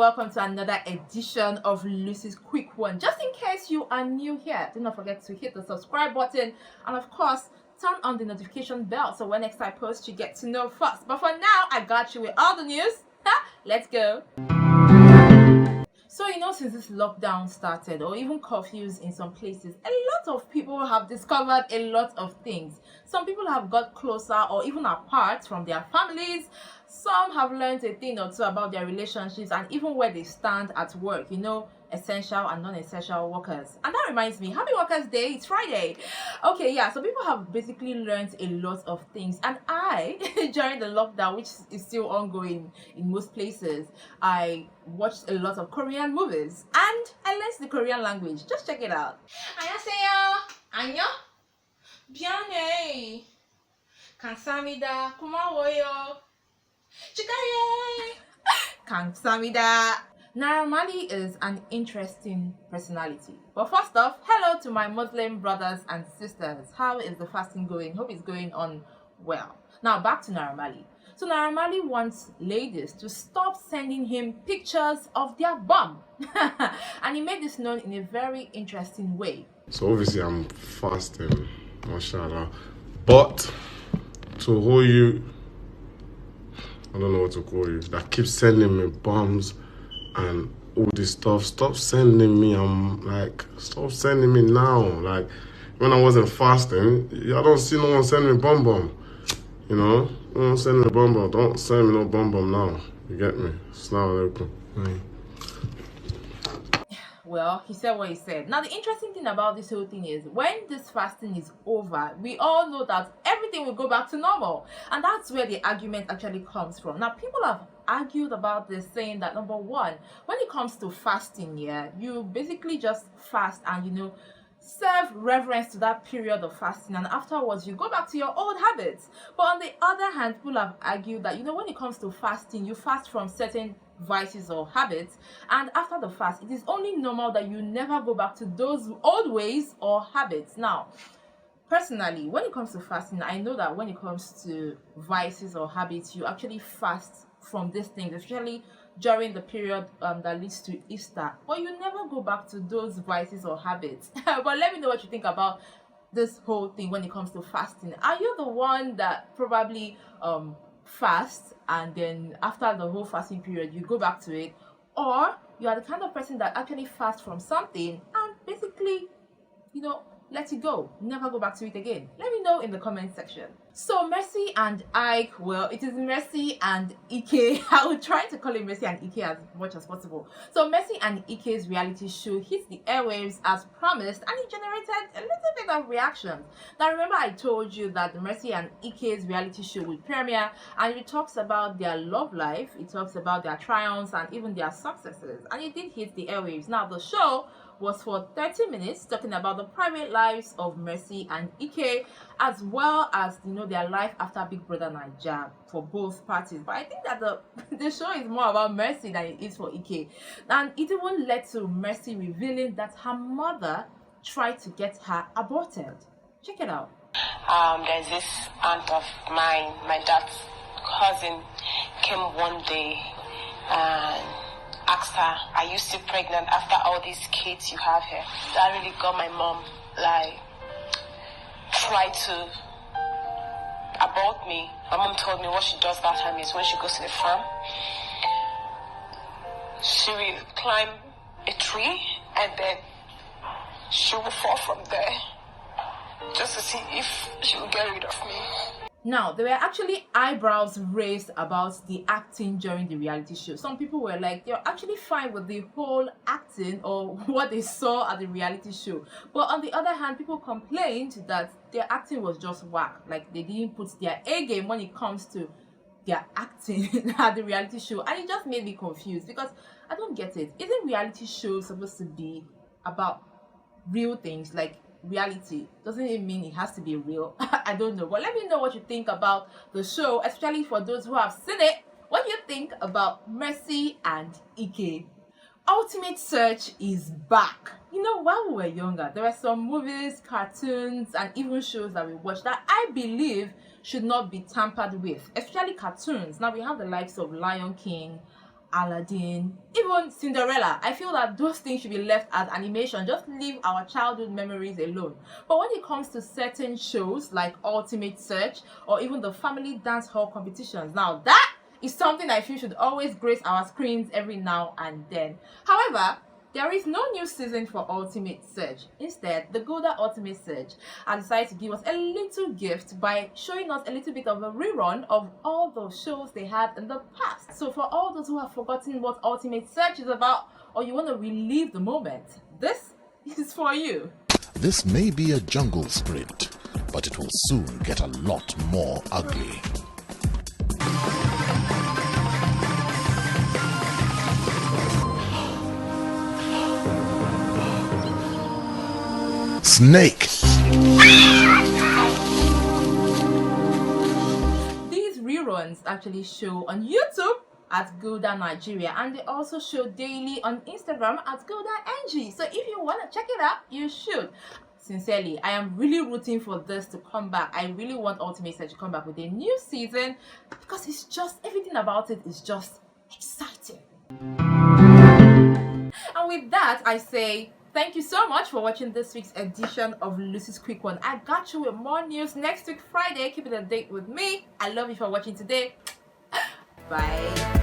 welcome to another edition of Lucy's Quick One. Just in case you are new here, do not forget to hit the subscribe button and of course turn on the notification bell so when next I post you get to know first. But for now, I got you with all the news. Let's go. So, since this lockdown started, or even curfews in some places, a lot of people have discovered a lot of things. Some people have got closer or even apart from their families. Some have learned a thing or two about their relationships and even where they stand at work, essential and non-essential workers. And that reminds me, happy Workers' Day, it's Friday. Okay, yeah, so people have basically learned a lot of things. And I, during the lockdown, which is still ongoing in most places, I watched a lot of Korean movies and I learned the Korean language. Just check it out. 안녕하세요. 안녕? 미안해. 감사합니다. 고마워요. 축하해. 감사합니다. Naira Marley is an interesting personality. But first off, hello to my Muslim brothers and sisters. How is the fasting going? Hope it's going on well. Now back to Naira Marley. So Naira Marley wants ladies to stop sending him pictures of their bum. And he made this known in a very interesting way. So obviously I'm fasting, mashallah. But to hold you, I don't know what to call you, that keeps sending me bums and all this stuff, stop sending me. I'm like, stop sending me now. Like, when I wasn't fasting, I don't see no one send me bum bum. No one send me bum bum. Don't send me no bum bum now. You get me? Assalamu alaikum. Well, he said what he said. Now, the interesting thing about this whole thing is when this fasting is over, we all know that everything will go back to normal. And that's where the argument actually comes from. Now, people have argued about this, saying that number one, when it comes to fasting, you basically just fast and, serve reverence to that period of fasting, and afterwards you go back to your old habits. But on the other hand, people have argued that, when it comes to fasting, you fast from certain vices or habits, and after the fast it is only normal that you never go back to those old ways or habits. Now, personally, when it comes to fasting, I know that when it comes to vices or habits, you actually fast from these things, especially during the period that leads to Easter, but you never go back to those vices or habits. But let me know what you think about this whole thing when it comes to fasting. Are you the one that probably fast and then after the whole fasting period you go back to it, or you are the kind of person that actually fasts from something and basically let it go, never go back to it again? Let me know in the comment section. So Mercy and Ike, well, it is Mercy and Ike. I will try to call it Mercy and Ike as much as possible. So Mercy and Ike's reality show hit the airwaves as promised, and it generated a little bit of reactions. Now remember, I told you that the Mercy and Ike's reality show will premiere, and it talks about their love life, it talks about their triumphs and even their successes, and it did hit the airwaves. Now the show was for 30 minutes, talking about the private lives of Mercy and Ike, as well as their life after Big Brother Naija for both parties. But I think that the show is more about Mercy than it is for Ike, and it even led to Mercy revealing that her mother tried to get her aborted. Check it out. There's this aunt of mine, my dad's cousin, came one day and asked her, "Are you still pregnant after all these kids you have here?" That really got my mom, try to abort me. My mom told me what she does that time is when she goes to the farm, she will climb a tree and then she will fall from there just to see if she will get rid of me. Now, there were actually eyebrows raised about the acting during the reality show. Some people were like, they're actually fine with the whole acting or what they saw at the reality show. But on the other hand, people complained that their acting was just whack. Like, they didn't put their A game when it comes to their acting at the reality show. And it just made me confused because I don't get it. Isn't reality show supposed to be about real things, like reality? Doesn't it mean it has to be real? I don't know, but let me know what you think about the show, especially for those who have seen it. What do you think about Mercy and Ike? Ultimate Search is back. While we were younger, there were some movies, cartoons, and even shows that we watched that I believe should not be tampered with, especially cartoons. Now we have the likes of Lion King, Aladdin, even Cinderella. I feel that those things should be left as animation. Just leave our childhood memories alone. But when it comes to certain shows like Ultimate Search or even the family dance hall competitions, now that is something I feel should always grace our screens every now and then. However, there is no new season for Ultimate Search. Instead, the Gouda Ultimate Search has decided to give us a little gift by showing us a little bit of a rerun of all those shows they had in the past. So for all those who have forgotten what Ultimate Search is about, or you want to relive the moment, this is for you. This may be a jungle sprint, but it will soon get a lot more ugly. Snake. These reruns actually show on YouTube at Gouda Nigeria, and they also show daily on Instagram at Gouda NG. So if you want to check it out, you should. Sincerely, I am really rooting for this to come back. I really want Ultimate Search to come back with a new season because it's just, everything about it is just exciting. And with that, I say thank you so much for watching this week's edition of Lucy's Quick One. I got you with more news next week Friday. Keep it a date with me. I love you for watching today. Bye.